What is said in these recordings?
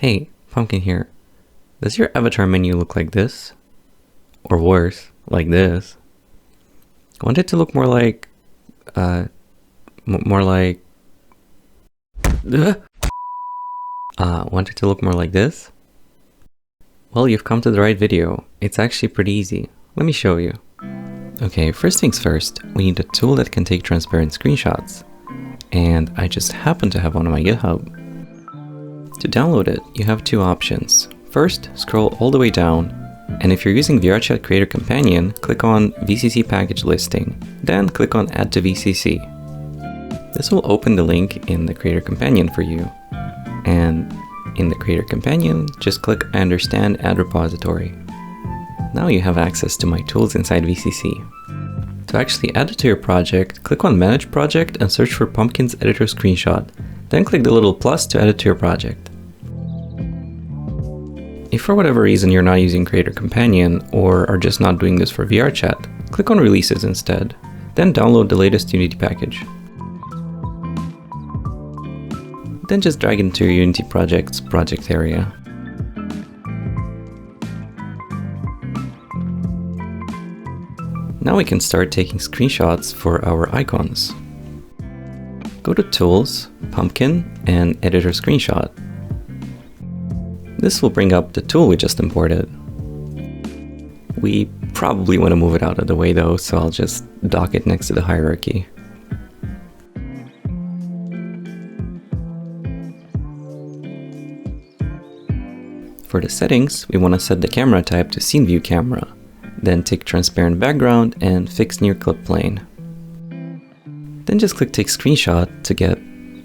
Hey, Pumpkin here. Does your avatar menu look like this? Or worse, like this? Want it to look more like... more like... want it to look more like this? Well, you've come to the right video. It's actually pretty easy. Let me show you. Okay, first things first, we need a tool that can take transparent screenshots. And I just happen to have one on my GitHub. To download it, you have two options. First, scroll all the way down, and if you're using VRChat Creator Companion, click on VCC package listing, then click on Add to VCC. This will open the link in the Creator Companion for you. And in the Creator Companion, just click I understand Add Repository. Now you have access to my tools inside VCC. To actually add it to your project, click on Manage Project and search for Pumpkin's Editor Screenshot. Then click the little plus to add it to your project. If for whatever reason you're not using Creator Companion or are just not doing this for VRChat, click on Releases instead. Then download the latest Unity package. Then just drag it into your Unity project's project area. Now we can start taking screenshots for our icons. Go to Tools, Pumpkin, and Editor Screenshot. This will bring up the tool we just imported. We probably want to move it out of the way though, so I'll just dock it next to the hierarchy. For the settings, we want to set the camera type to Scene View Camera, then take Transparent Background and Fix Near Clip Plane. Then just click Take Screenshot to get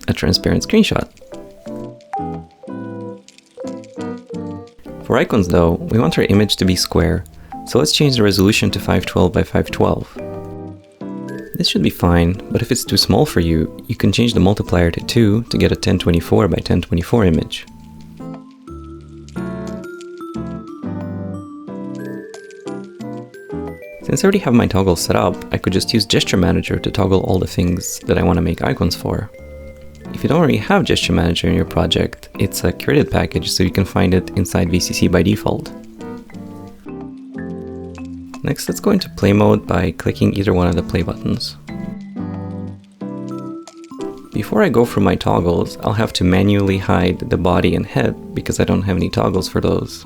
a transparent screenshot. For icons though, we want our image to be square, so let's change the resolution to 512 by 512. This should be fine, but if it's too small for you, you can change the multiplier to 2 to get a 1024 by 1024 image. Since I already have my toggles set up, I could just use Gesture Manager to toggle all the things that I want to make icons for. If you don't already have Gesture Manager in your project, it's a curated package so you can find it inside VCC by default. Next, let's go into Play mode by clicking either one of the play buttons. Before I go through my toggles, I'll have to manually hide the body and head because I don't have any toggles for those.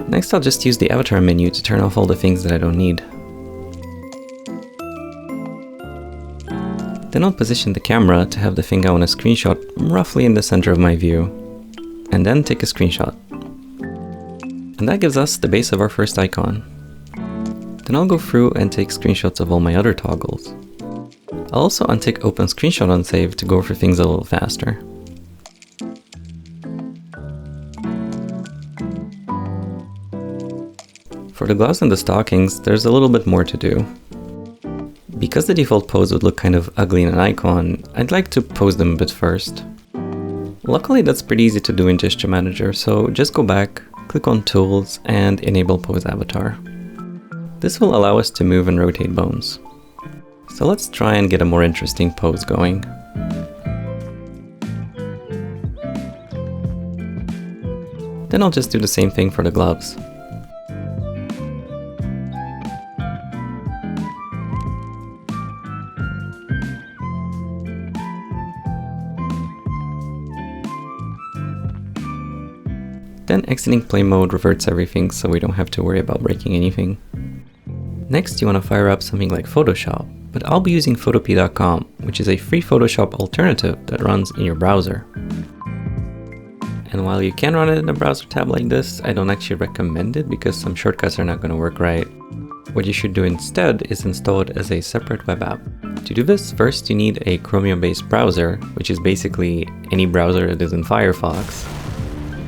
Next, I'll just use the avatar menu to turn off all the things that I don't need. Then I'll position the camera to have the thing I want to screenshot roughly in the center of my view, and then take a screenshot. And that gives us the base of our first icon. Then I'll go through and take screenshots of all my other toggles. I'll also untick Open Screenshot on Save to go for things a little faster. For the gloves and the stockings, there's a little bit more to do. Because the default pose would look kind of ugly in an icon, I'd like to pose them a bit first. Luckily that's pretty easy to do in Gesture Manager, so just go back, click on Tools, and enable Pose Avatar. This will allow us to move and rotate bones. So let's try and get a more interesting pose going. Then I'll just do the same thing for the gloves. Then exiting play mode reverts everything so we don't have to worry about breaking anything. Next you want to fire up something like Photoshop, but I'll be using Photopea.com, which is a free Photoshop alternative that runs in your browser. And while you can run it in a browser tab like this, I don't actually recommend it because some shortcuts are not going to work right. What you should do instead is install it as a separate web app. To do this, first you need a Chromium-based browser, which is basically any browser that is in Firefox.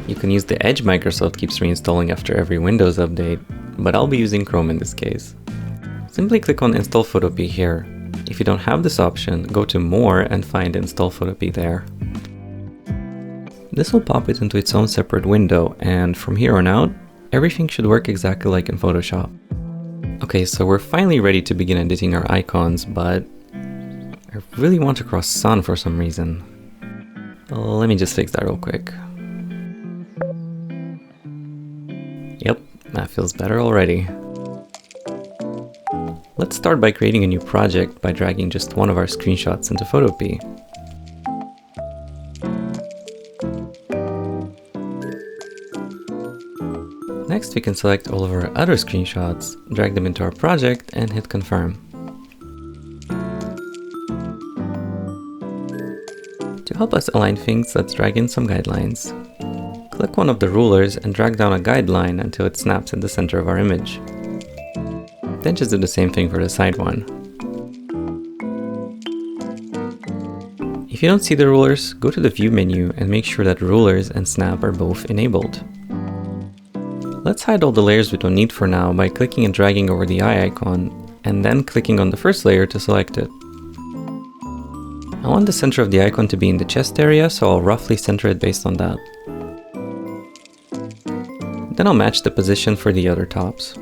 You can use the Edge Microsoft keeps reinstalling after every Windows update, but I'll be using Chrome in this case. Simply click on Install Photopea here. If you don't have this option, go to More and find Install Photopea there. This will pop it into its own separate window, and from here on out, everything should work exactly like in Photoshop. Okay, so we're finally ready to begin editing our icons, but I really want to cross sun for some reason. Let me just fix that real quick. Yep, that feels better already. Let's start by creating a new project by dragging just one of our screenshots into Photopea. Next, we can select all of our other screenshots, drag them into our project, and hit confirm. To help us align things, let's drag in some guidelines. Click one of the rulers and drag down a guideline until it snaps in the center of our image. Then just do the same thing for the side one. If you don't see the rulers, go to the View menu and make sure that Rulers and Snap are both enabled. Let's hide all the layers we don't need for now by clicking and dragging over the eye icon, and then clicking on the first layer to select it. I want the center of the icon to be in the chest area, so I'll roughly center it based on that. Then I'll match the position for the other tops.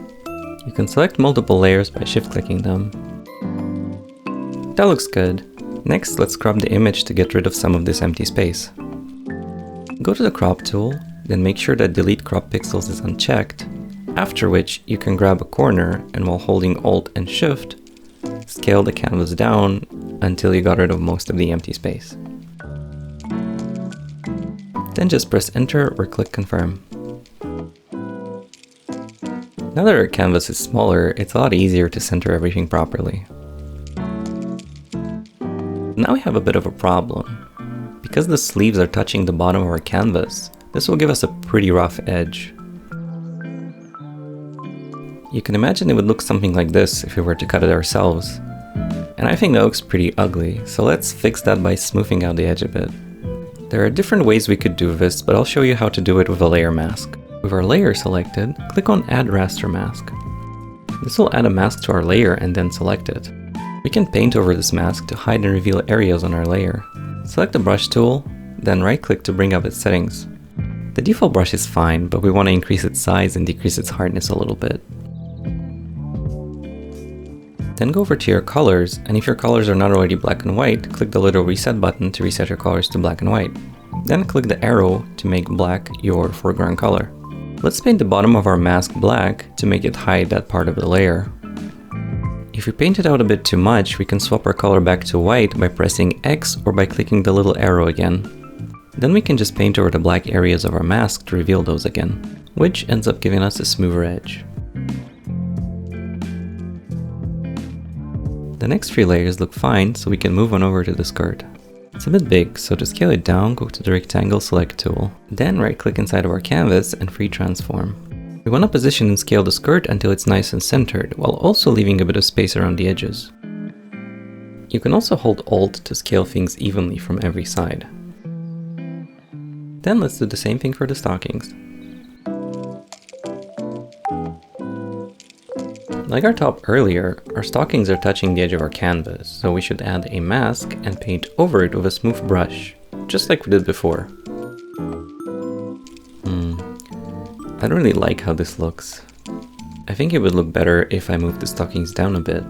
You can select multiple layers by shift-clicking them. That looks good. Next, let's crop the image to get rid of some of this empty space. Go to the crop tool, then make sure that delete crop pixels is unchecked, after which you can grab a corner and while holding Alt and Shift, scale the canvas down until you got rid of most of the empty space. Then just press Enter or click Confirm. Now that our canvas is smaller, it's a lot easier to center everything properly. Now we have a bit of a problem. Because the sleeves are touching the bottom of our canvas, this will give us a pretty rough edge. You can imagine it would look something like this if we were to cut it ourselves. And I think that looks pretty ugly, so let's fix that by smoothing out the edge a bit. There are different ways we could do this, but I'll show you how to do it with a layer mask. With our layer selected, click on Add Raster Mask. This will add a mask to our layer and then select it. We can paint over this mask to hide and reveal areas on our layer. Select the brush tool, then right-click to bring up its settings. The default brush is fine, but we want to increase its size and decrease its hardness a little bit. Then go over to your colors, and if your colors are not already black and white, click the little reset button to reset your colors to black and white. Then click the arrow to make black your foreground color. Let's paint the bottom of our mask black to make it hide that part of the layer. If we paint it out a bit too much, we can swap our color back to white by pressing X or by clicking the little arrow again. Then we can just paint over the black areas of our mask to reveal those again, which ends up giving us a smoother edge. The next three layers look fine, so we can move on over to the skirt. It's a bit big, so to scale it down, go to the rectangle select tool. Then right-click inside of our canvas and free transform. We want to position and scale the skirt until it's nice and centered, while also leaving a bit of space around the edges. You can also hold Alt to scale things evenly from every side. Then let's do the same thing for the stockings. Like our top earlier, our stockings are touching the edge of our canvas, so we should add a mask and paint over it with a smooth brush, just like we did before. I don't really like how this looks. I think it would look better if I moved the stockings down a bit.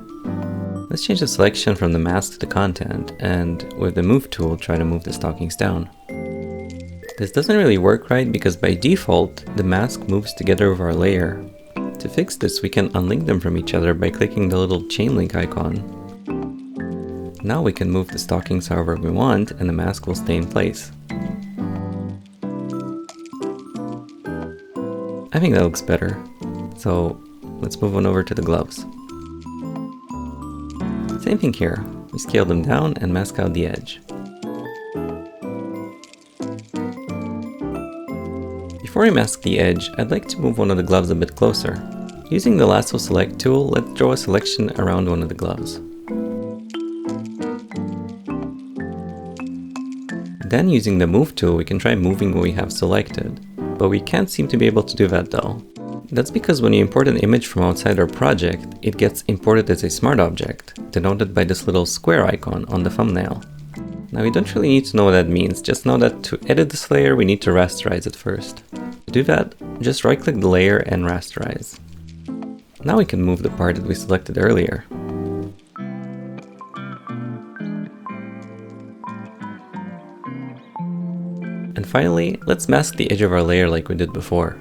Let's change the selection from the mask to the content, and with the move tool try to move the stockings down. This doesn't really work right because by default, the mask moves together with our layer. To fix this, we can unlink them from each other by clicking the little chain link icon. Now we can move the stockings however we want and the mask will stay in place. I think that looks better. So let's move on over to the gloves. Same thing here. We scale them down and mask out the edge. Before I mask the edge, I'd like to move one of the gloves a bit closer. Using the lasso select tool, let's draw a selection around one of the gloves. Then using the move tool, we can try moving what we have selected, but we can't seem to be able to do that though. That's because when you import an image from outside our project, it gets imported as a smart object, denoted by this little square icon on the thumbnail. Now we don't really need to know what that means, just know that to edit this layer we need to rasterize it first. To do that, just right click the layer and rasterize. Now we can move the part that we selected earlier. And finally, let's mask the edge of our layer like we did before.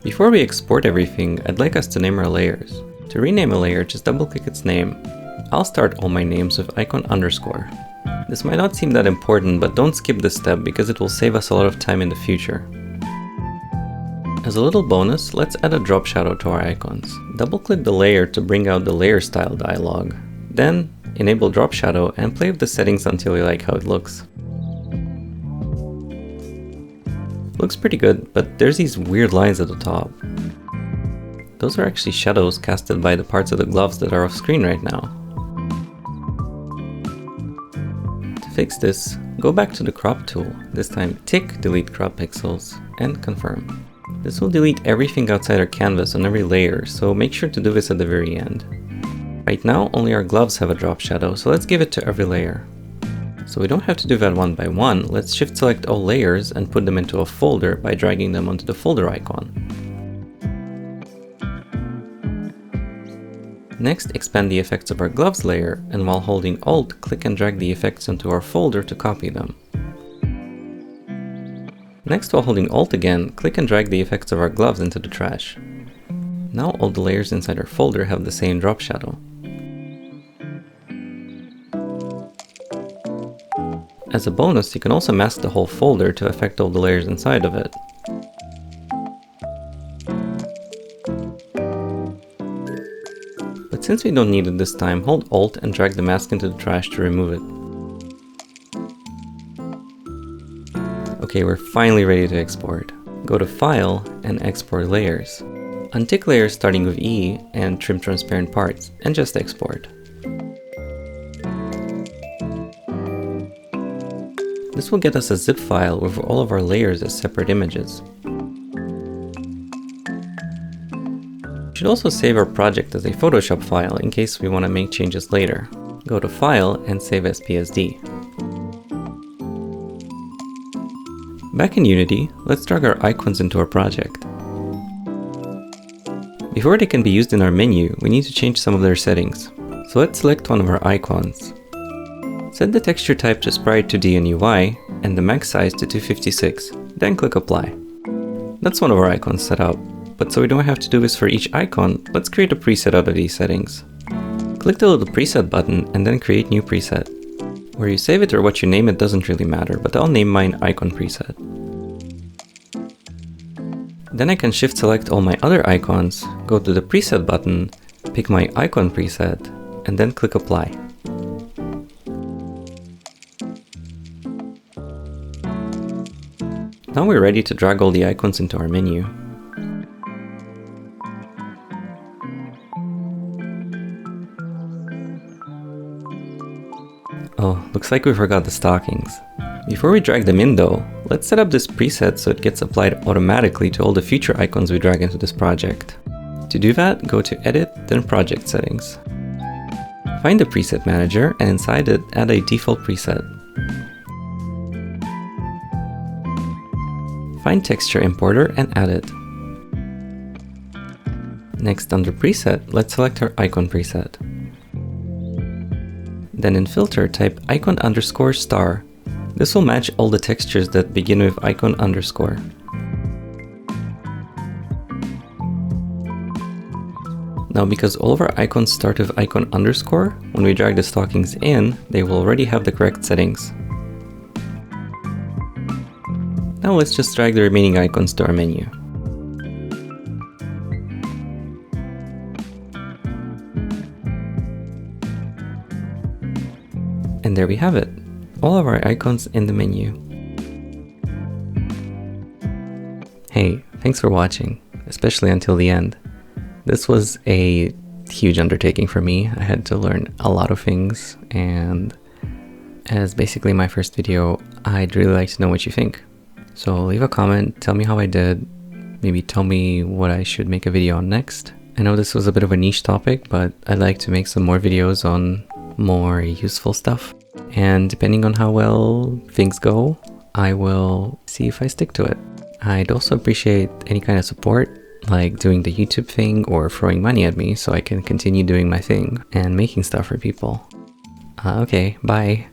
Before we export everything, I'd like us to name our layers. To rename a layer, just double-click its name. I'll start all my names with icon underscore. This might not seem that important, but don't skip this step because it will save us a lot of time in the future. As a little bonus, let's add a drop shadow to our icons. Double-click the layer to bring out the layer style dialog. Then, enable drop shadow and play with the settings until you like how it looks. Looks pretty good, but there's these weird lines at the top. Those are actually shadows casted by the parts of the gloves that are off screen right now. To fix this, go back to the crop tool, this time tick delete crop pixels, and confirm. This will delete everything outside our canvas on every layer, so make sure to do this at the very end. Right now, only our gloves have a drop shadow, so let's give it to every layer. So we don't have to do that one by one, let's shift select all layers and put them into a folder by dragging them onto the folder icon. Next, expand the effects of our gloves layer, and while holding Alt, click and drag the effects into our folder to copy them. Next, while holding Alt again, click and drag the effects of our gloves into the trash. Now all the layers inside our folder have the same drop shadow. As a bonus, you can also mask the whole folder to affect all the layers inside of it. But since we don't need it this time, hold Alt and drag the mask into the trash to remove it. Okay, we're finally ready to export. Go to File and Export Layers. Untick layers starting with E and trim transparent parts, and just export. This will get us a zip file with all of our layers as separate images. We should also save our project as a Photoshop file in case we want to make changes later. Go to File and save as PSD. Back in Unity, let's drag our icons into our project. Before they can be used in our menu, we need to change some of their settings. So let's select one of our icons. Set the texture type to Sprite 2D and UI, and the max size to 256, then click Apply. That's one of our icons set up, but so we don't have to do this for each icon, let's create a preset out of these settings. Click the little preset button and then create new preset. Where you save it or what you name it doesn't really matter, but I'll name mine icon preset. Then I can shift select all my other icons, go to the preset button, pick my icon preset, and then click Apply. Now we're ready to drag all the icons into our menu. Oh, looks like we forgot the stockings. Before we drag them in though, let's set up this preset so it gets applied automatically to all the future icons we drag into this project. To do that, go to Edit, then Project Settings. Find the preset manager and inside it add a default preset. Find Texture Importer and add it. Next, under Preset, let's select our icon preset. Then in Filter, type icon underscore star. This will match all the textures that begin with icon underscore. Now because all of our icons start with icon underscore, when we drag the stockings in, they will already have the correct settings. Now let's just drag the remaining icons to our menu. And there we have it, all of our icons in the menu. Hey, thanks for watching, especially until the end. This was a huge undertaking for me. I had to learn a lot of things, and as basically my first video, I'd really like to know what you think. So leave a comment, tell me how I did, maybe tell me what I should make a video on next. I know this was a bit of a niche topic, but I'd like to make some more videos on more useful stuff. And depending on how well things go, I will see if I stick to it. I'd also appreciate any kind of support, like doing the YouTube thing or throwing money at me so I can continue doing my thing and making stuff for people. Okay, bye.